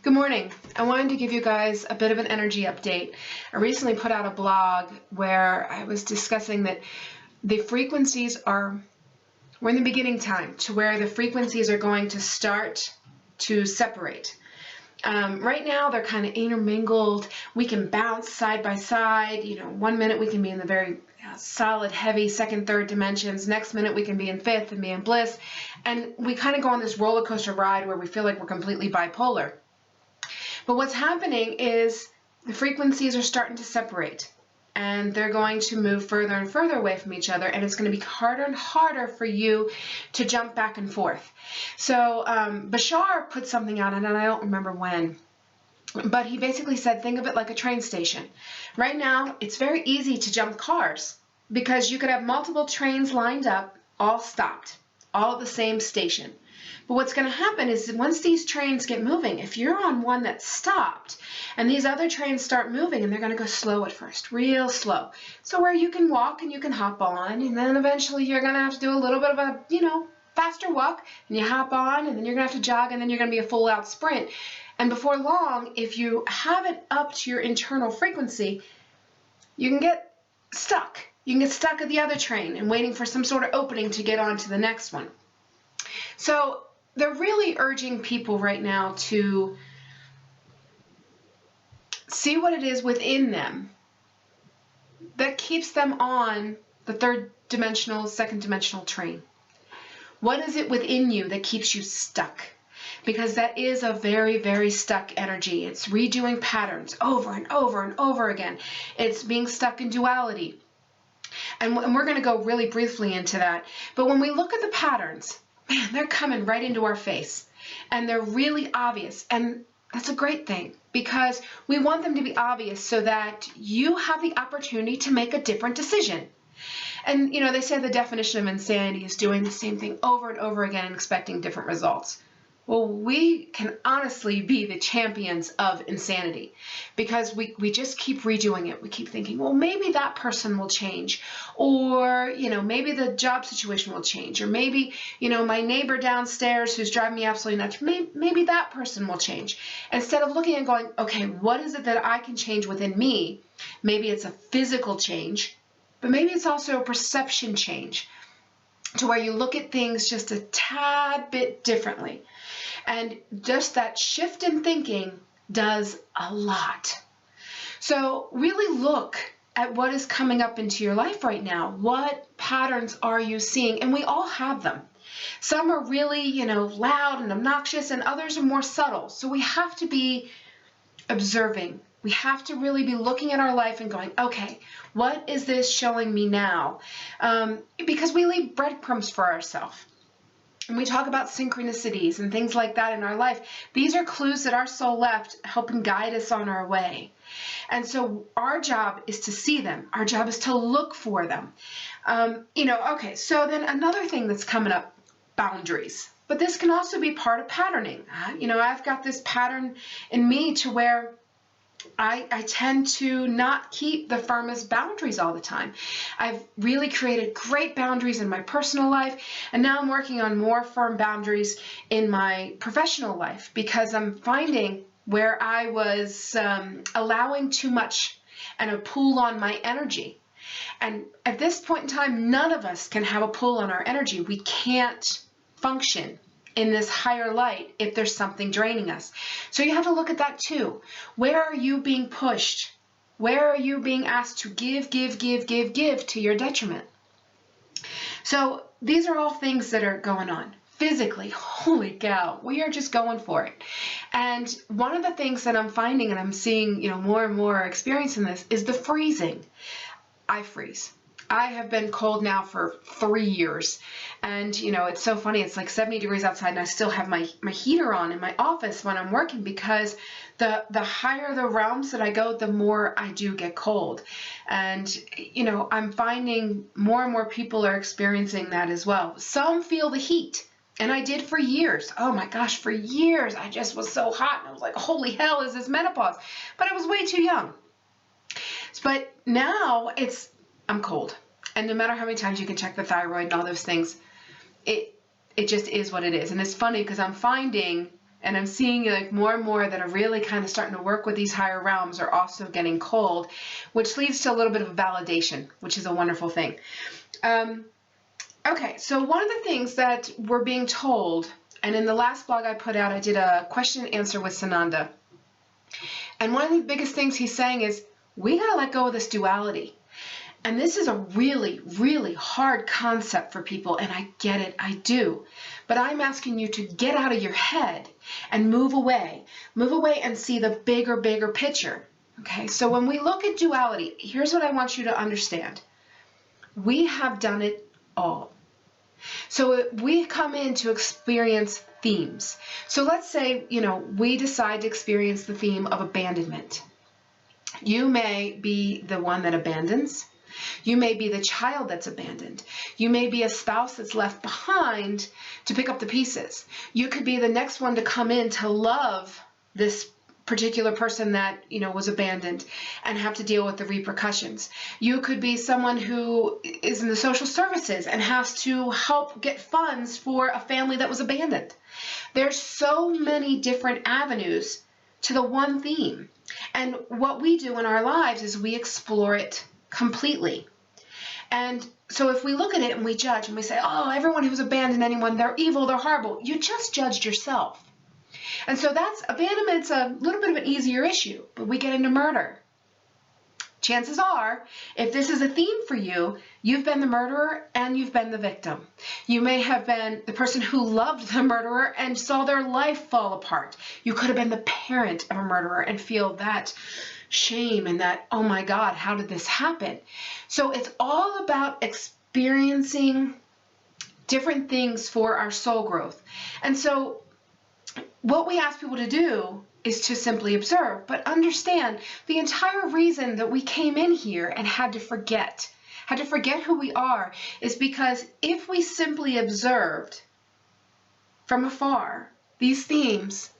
Good morning. I wanted to give you guys a bit of an energy update. I recently put out a blog where I was discussing that the frequencies we're in the beginning time to where the frequencies are going to start to separate. Right now they're kind of intermingled. We can bounce side by side. 1 minute we can be in the very solid, heavy second, third dimensions. Next minute we can be in fifth and be in bliss. And we kind of go on this roller coaster ride where we feel like we're completely bipolar. But what's happening is the frequencies are starting to separate, and they're going to move further and further away from each other, and it's going to be harder and harder for you to jump back and forth. So Bashar put something out, and I don't remember when, but he basically said, think of it like a train station. Right now, it's very easy to jump cars because you could have multiple trains lined up, all stopped, all at the same station. But what's going to happen is that once these trains get moving, if you're on one that's stopped and these other trains start moving, and they're going to go slow at first, real slow. So where you can walk and you can hop on, and then eventually you're going to have to do a little bit of a, faster walk, and you hop on, and then you're going to have to jog, and then you're going to be a full out sprint. And before long, if you have it up to your internal frequency, you can get stuck. You can get stuck at the other train and waiting for some sort of opening to get on to the next one. So they're really urging people right now to see what it is within them that keeps them on the third dimensional, second dimensional train. What is it within you that keeps you stuck? Because that is a very, very stuck energy. It's redoing patterns over and over and over again. It's being stuck in duality. And we're going to go really briefly into that. But when we look at the patterns, man, they're coming right into our face, and they're really obvious, and that's a great thing because we want them to be obvious so that you have the opportunity to make a different decision. And they say the definition of insanity is doing the same thing over and over again and expecting different results. Well, we can honestly be the champions of insanity because we just keep redoing it. We keep thinking, well, maybe that person will change, or, maybe the job situation will change, or maybe, my neighbor downstairs who's driving me absolutely nuts, maybe that person will change. Instead of looking and going, okay, what is it that I can change within me? Maybe it's a physical change, but maybe it's also a perception change to where you look at things just a tad bit differently. And just that shift in thinking does a lot. So really look at what is coming up into your life right now. What patterns are you seeing? And we all have them. Some are really, loud and obnoxious, and others are more subtle. So we have to be observing. We have to really be looking at our life and going, okay, what is this showing me now? Because we leave breadcrumbs for ourselves. And we talk about synchronicities and things like that in our life. These are clues that our soul left helping guide us on our way. And so our job is to see them. Our job is to look for them. Okay, so then another thing that's coming up, boundaries. But this can also be part of patterning. I've got this pattern in me to where I tend to not keep the firmest boundaries all the time. I've really created great boundaries in my personal life, and now I'm working on more firm boundaries in my professional life because I'm finding where I was allowing too much and a pull on my energy. And at this point in time, none of us can have a pull on our energy. We can't function in this higher light if there's something draining us. So you have to look at that too. Where are you being pushed? Where are you being asked to give to your detriment? So these are all things that are going on. Physically, holy cow, we are just going for it. And one of the things that I'm finding, and I'm seeing, more and more experiencing this, is the freezing. I freeze. I have been cold now for 3 years, and it's so funny. It's like 70 degrees outside, and I still have my heater on in my office when I'm working because the higher the realms that I go, the more I do get cold. And I'm finding more and more people are experiencing that as well. Some feel the heat, and I did for years. Oh my gosh, for years I just was so hot, and I was like, holy hell, is this menopause? But I was way too young. But now I'm cold. And no matter how many times you can check the thyroid and all those things, it just is what it is. And it's funny because I'm finding And I'm seeing like more and more that are really kind of starting to work with these higher realms are also getting cold, which leads to a little bit of validation, which is a wonderful thing. Okay, so one of the things that we're being told, and in the last blog I put out, I did a question and answer with Sananda. And one of the biggest things he's saying is, we got to let go of this duality. And this is a really, really hard concept for people, and I get it, I do. But I'm asking you to get out of your head and move away. Move away and see the bigger picture. Okay, so when we look at duality, here's what I want you to understand. We have done it all. So we come in to experience themes. So let's say, we decide to experience the theme of abandonment. You may be the one that abandons. You may be the child that's abandoned. You may be a spouse that's left behind to pick up the pieces. You could be the next one to come in to love this particular person that, was abandoned and have to deal with the repercussions. You could be someone who is in the social services and has to help get funds for a family that was abandoned. There's so many different avenues to the one theme. And what we do in our lives is we explore it completely. And so if we look at it and we judge and we say, oh, everyone who's abandoned anyone, they're evil, they're horrible, you just judged yourself. And so abandonment's a little bit of an easier issue, but we get into murder. Chances are, if this is a theme for you, you've been the murderer and you've been the victim. You may have been the person who loved the murderer and saw their life fall apart. You could have been the parent of a murderer and feel that shame and that, oh my God, how did this happen? So it's all about experiencing different things for our soul growth. And so what we ask people to do is to simply observe, but understand the entire reason that we came in here and had to forget who we are is because if we simply observed from afar these themes,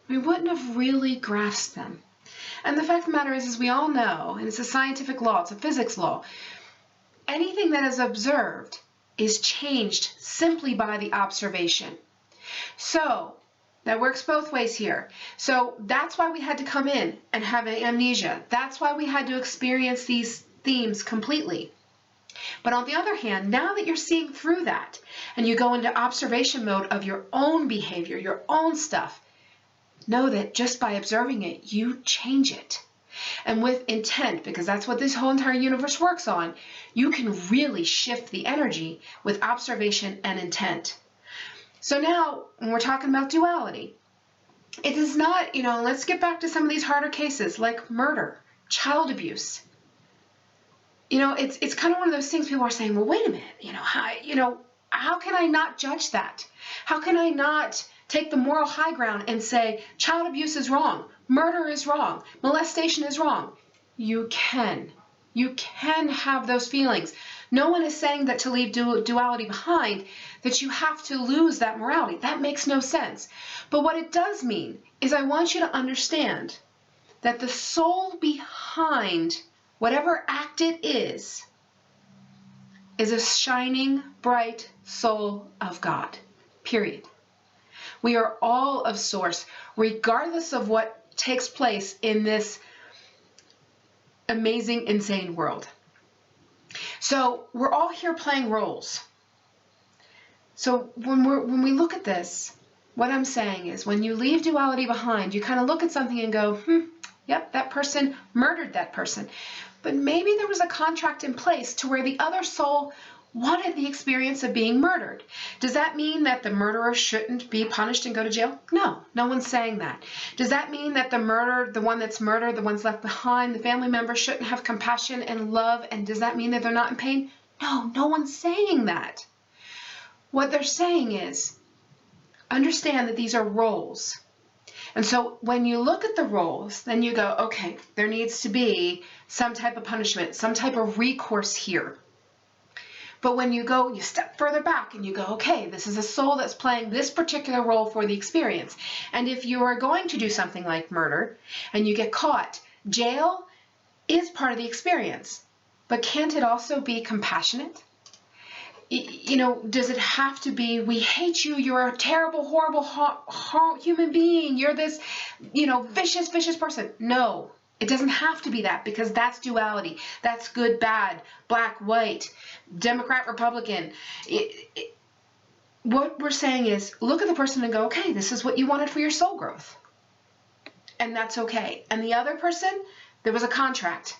we wouldn't have really grasped them. And the fact of the matter is we all know, and it's a scientific law, it's a physics law, anything that is observed is changed simply by the observation. So that works both ways here. So that's why we had to come in and have an amnesia. That's why we had to experience these themes completely. But on the other hand, now that you're seeing through that and you go into observation mode of your own behavior, your own stuff, know that just by observing it, you change it. And with intent, because that's what this whole entire universe works on, you can really shift the energy with observation and intent. So now, when we're talking about duality, it is not, let's get back to some of these harder cases like murder, child abuse. It's kind of one of those things people are saying, well, wait a minute, how can I not judge that? How can I not take the moral high ground and say child abuse is wrong, murder is wrong, molestation is wrong? You can have those feelings. No one is saying that to leave duality behind, that you have to lose that morality. That makes no sense. But what it does mean is I want you to understand that the soul behind whatever act it is a shining, bright soul of God, period. We are all of source, regardless of what takes place in this amazing, insane world. So we're all here playing roles. So when we look at this, what I'm saying is when you leave duality behind, you kind of look at something and go, yep, that person murdered that person. But maybe there was a contract in place to where the other soul wanted the experience of being murdered. Does that mean that the murderer shouldn't be punished and go to jail? No, no one's saying that. Does that mean that the one that's murdered, the ones left behind, the family members shouldn't have compassion and love? And does that mean that they're not in pain? No, no one's saying that. What they're saying is, understand that these are roles. And so when you look at the roles, then you go, okay, there needs to be some type of punishment, some type of recourse here. But when you step further back and you go, okay, this is a soul that's playing this particular role for the experience. And if you are going to do something like murder and you get caught, jail is part of the experience. But can't it also be compassionate? does it have to be, we hate you, you're a terrible, horrible human being, you're this, vicious, vicious person? No, it doesn't have to be that, because that's duality. That's good, bad, black, white, Democrat, Republican. What we're saying is, look at the person and go, okay, this is what you wanted for your soul growth. And that's okay. And the other person, there was a contract.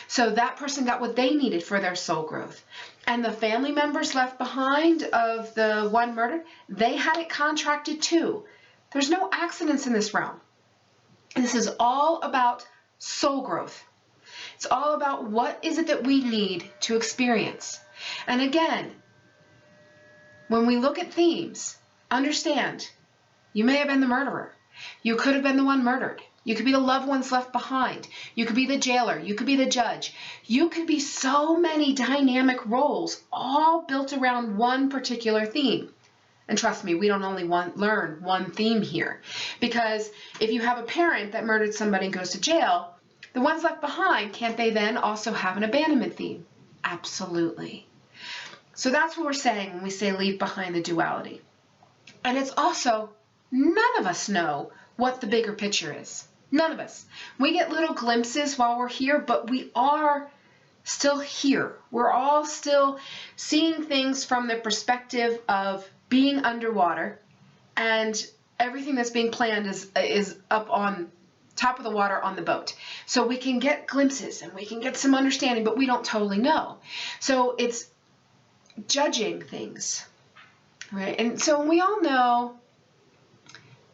So that person got what they needed for their soul growth. And the family members left behind of the one murdered, they had it contracted too. There's no accidents in this realm. This is all about soul growth. It's all about what is it that we need to experience. And again, when we look at themes, understand, you may have been the murderer. You could have been the one murdered. You could be the loved ones left behind. You could be the jailer. You could be the judge. You could be so many dynamic roles, all built around one particular theme. And trust me, we don't only learn one theme here. Because if you have a parent that murdered somebody and goes to jail, the ones left behind, can't they then also have an abandonment theme? Absolutely. So that's what we're saying when we say leave behind the duality. And it's also, none of us know what the bigger picture is. None of us. We get little glimpses while we're here, but we are still here. We're all still seeing things from the perspective of being underwater, and everything that's being planned is up on top of the water on the boat. So we can get glimpses and we can get some understanding, but we don't totally know. So it's judging things, right? And so we all know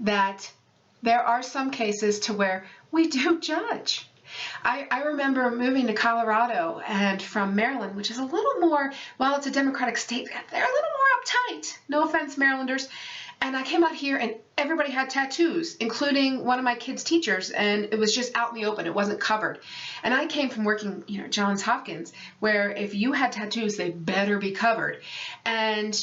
that there are some cases to where we do judge. I remember moving to Colorado and from Maryland, which is a little more, while it's a Democratic state, they're a little more uptight. No offense, Marylanders. And I came out here and everybody had tattoos, including one of my kids' teachers, and it was just out in the open. It wasn't covered. And I came from working, Johns Hopkins, where if you had tattoos, they better be covered. And,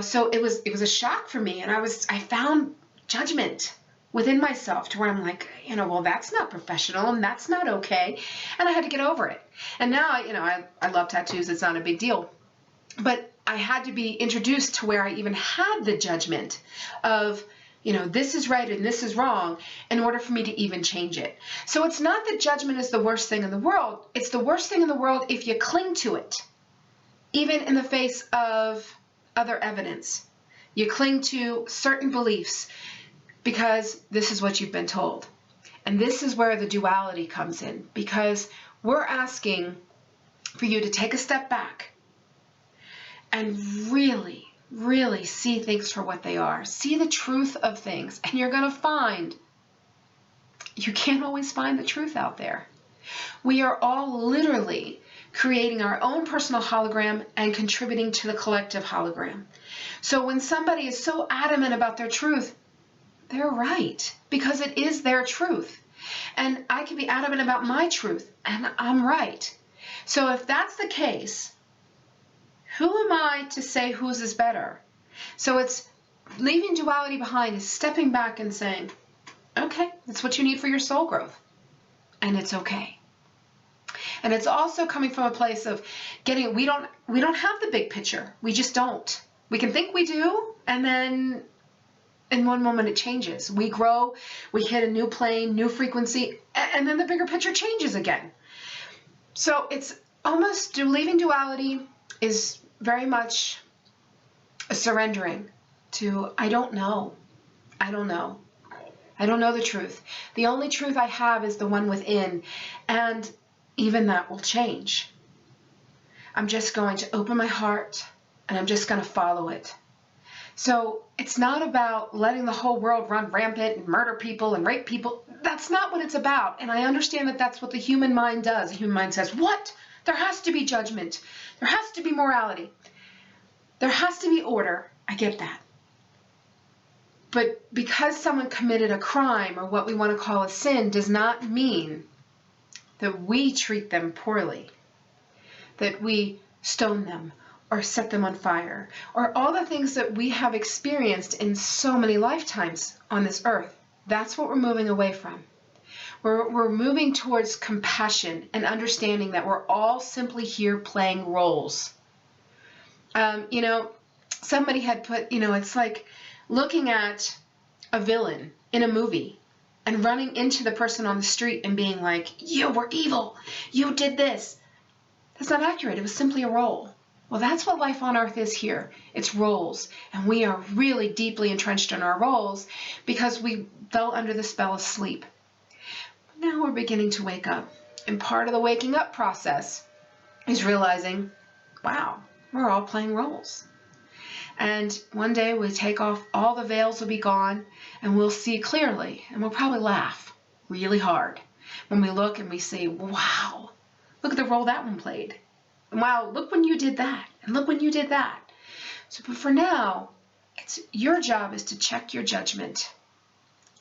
so it was a shock for me. And I found judgment within myself to where I'm like, well, that's not professional and that's not okay. And I had to get over it. And now, I love tattoos. It's not a big deal. But I had to be introduced to where I even had the judgment of, this is right and this is wrong in order for me to even change it. So it's not that judgment is the worst thing in the world. It's the worst thing in the world if you cling to it, even in the face of other evidence. You cling to certain beliefs because this is what you've been told. And this is where the duality comes in, because we're asking for you to take a step back and really, really see things for what they are. See the truth of things. And you're going to find you can't always find the truth out there. We are all literally creating our own personal hologram and contributing to the collective hologram. So when somebody is so adamant about their truth, they're right, because it is their truth. And I can be adamant about my truth, and I'm right. So if that's the case, who am I to say whose is better? So it's leaving duality behind, is stepping back and saying, okay, that's what you need for your soul growth. And it's okay. And it's also coming from a place of getting, we don't have the big picture. We just don't. We can think we do, and then in one moment it changes. We grow, we hit a new plane, new frequency, and then the bigger picture changes again. So it's almost, leaving duality is very much a surrendering to, I don't know. I don't know. I don't know the truth. The only truth I have is the one within, and even that will change. I'm just going to open my heart, and I'm just going to follow it. So it's not about letting the whole world run rampant and murder people and rape people. That's not what it's about. And I understand that that's what the human mind does. The human mind says, what? There has to be judgment. There has to be morality. There has to be order. I get that. But because someone committed a crime, or what we want to call a sin, does not mean that we treat them poorly, that we stone them or set them on fire, or all the things that we have experienced in so many lifetimes on this earth. That's what we're moving away from. We're moving towards compassion and understanding that we're all simply here playing roles. You know, somebody had put, it's like looking at a villain in a movie and running into the person on the street and being like, you were evil, you did this. That's not accurate. It was simply a role. Well, that's what life on earth is here. It's roles. And we are really deeply entrenched in our roles because we fell under the spell of sleep. Now we're beginning to wake up. And part of the waking up process is realizing, wow, we're all playing roles. And one day we take off, all the veils will be gone, and we'll see clearly, and we'll probably laugh really hard when we look and we say, wow, look at the role that one played. And wow, look when you did that, and look when you did that. So, but for now, it's your job is to check your judgment.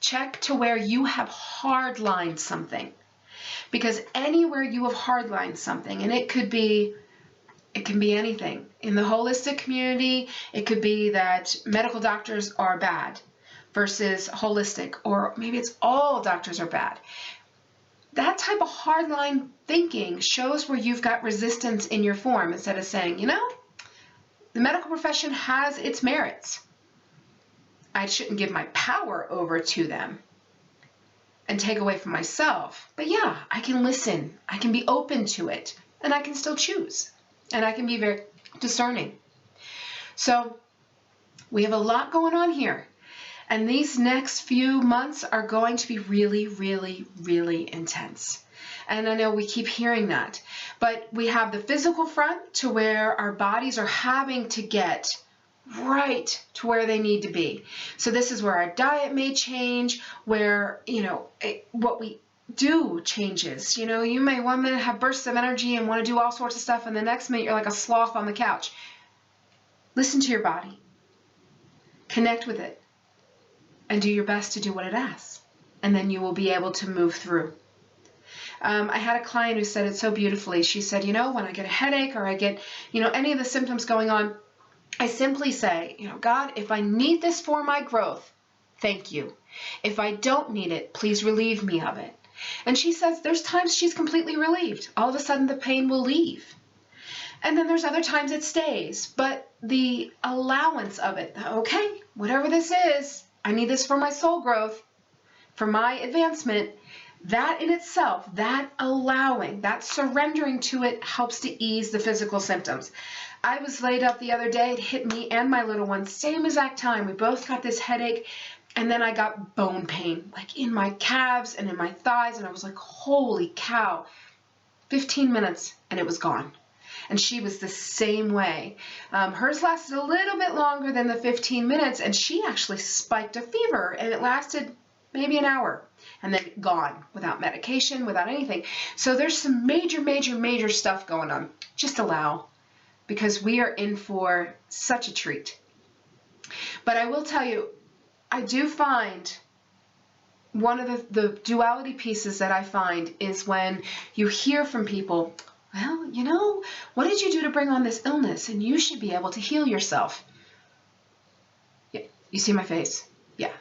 Check to where you have hardlined something. Because anywhere you have hardlined something, and it can be anything. In the holistic community, it could be that medical doctors are bad versus holistic, or maybe it's all doctors are bad. That type of hardline thinking shows where you've got resistance in your form instead of saying, the medical profession has its merits. I shouldn't give my power over to them and take away from myself. But yeah, I can listen. I can be open to it, and I can still choose. And I can be very discerning. So we have a lot going on here. And these next few months are going to be really, really, really intense. And I know we keep hearing that. But we have the physical front to where our bodies are having to get right to where they need to be. So this is where our diet may change, where, what we do changes. You may 1 minute have bursts of energy and want to do all sorts of stuff, and the next minute you're like a sloth on the couch. Listen to your body. Connect with it. And do your best to do what it asks. And then you will be able to move through. I had a client who said it so beautifully. She said, when I get a headache or I get, any of the symptoms going on, I simply say, God, if I need this for my growth, thank you. If I don't need it, please relieve me of it. And she says there's times she's completely relieved. All of a sudden the pain will leave. And then there's other times it stays. But the allowance of it, okay, whatever this is, I need this for my soul growth, for my advancement, that in itself, that allowing, that surrendering to it helps to ease the physical symptoms. I was laid up the other day. It hit me and my little one, same exact time. We both got this headache. And then I got bone pain, like in my calves and in my thighs. And I was like, holy cow, 15 minutes and it was gone. And she was the same way. Hers lasted a little bit longer than the 15 minutes. And she actually spiked a fever, and it lasted maybe an hour and then gone without medication, without anything. So there's some major, major, major stuff going on. Just allow, because we are in for such a treat. But I will tell you, I do find one of the duality pieces that I find is when you hear from people, well, what did you do to bring on this illness? And you should be able to heal yourself. Yeah, you see my face? Yeah.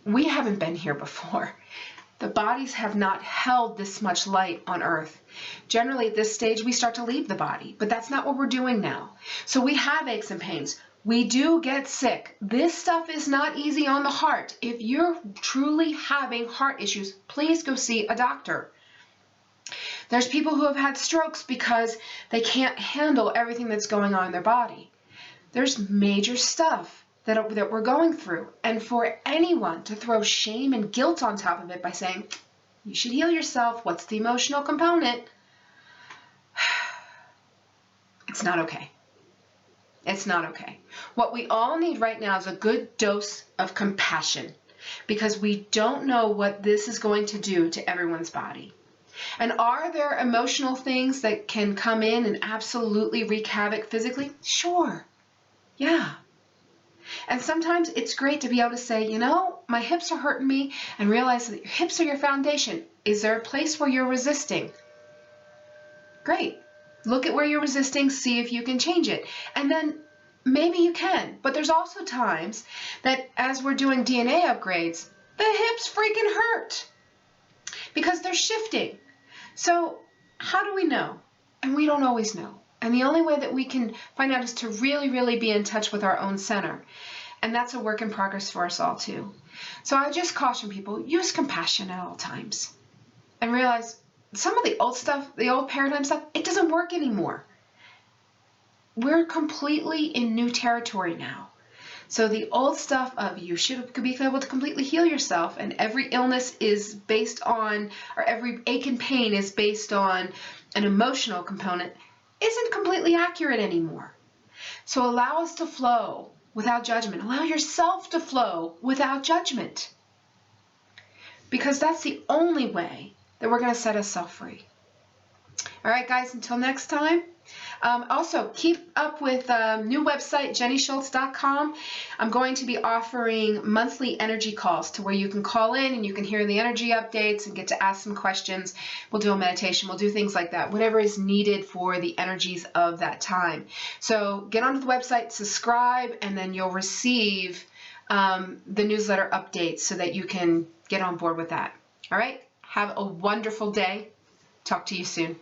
We haven't been here before. The bodies have not held this much light on earth. Generally at this stage, we start to leave the body, but that's not what we're doing now. So we have aches and pains. We do get sick. This stuff is not easy on the heart. If you're truly having heart issues, please go see a doctor. There's people who have had strokes because they can't handle everything that's going on in their body. There's major stuff that we're going through. And for anyone to throw shame and guilt on top of it by saying, you should heal yourself, what's the emotional component? It's not okay. It's not okay. What we all need right now is a good dose of compassion, because we don't know what this is going to do to everyone's body. And are there emotional things that can come in and absolutely wreak havoc physically? Sure. Yeah. And sometimes it's great to be able to say, my hips are hurting me, and realize that your hips are your foundation. Is there a place where you're resisting? Great. Look at where you're resisting, see if you can change it. And then maybe you can. But there's also times that as we're doing DNA upgrades, the hips freaking hurt because they're shifting. So how do we know? And we don't always know. And the only way that we can find out is to really, really be in touch with our own center. And that's a work in progress for us all too. So I just caution people, use compassion at all times. And realize some of the old stuff, the old paradigm stuff, it doesn't work anymore. We're completely in new territory now. So the old stuff of you should be able to completely heal yourself, and every illness is based on, or every ache and pain is based on an emotional component, isn't completely accurate anymore. So allow us to flow without judgment. Allow yourself to flow without judgment. Because that's the only way that we're going to set ourselves free. All right, guys, until next time. Also, keep up with new website, jennyschultz.com. I'm going to be offering monthly energy calls to where you can call in and you can hear the energy updates and get to ask some questions. We'll do a meditation. We'll do things like that, whatever is needed for the energies of that time. So get onto the website, subscribe, and then you'll receive the newsletter updates so that you can get on board with that. All right? Have a wonderful day. Talk to you soon.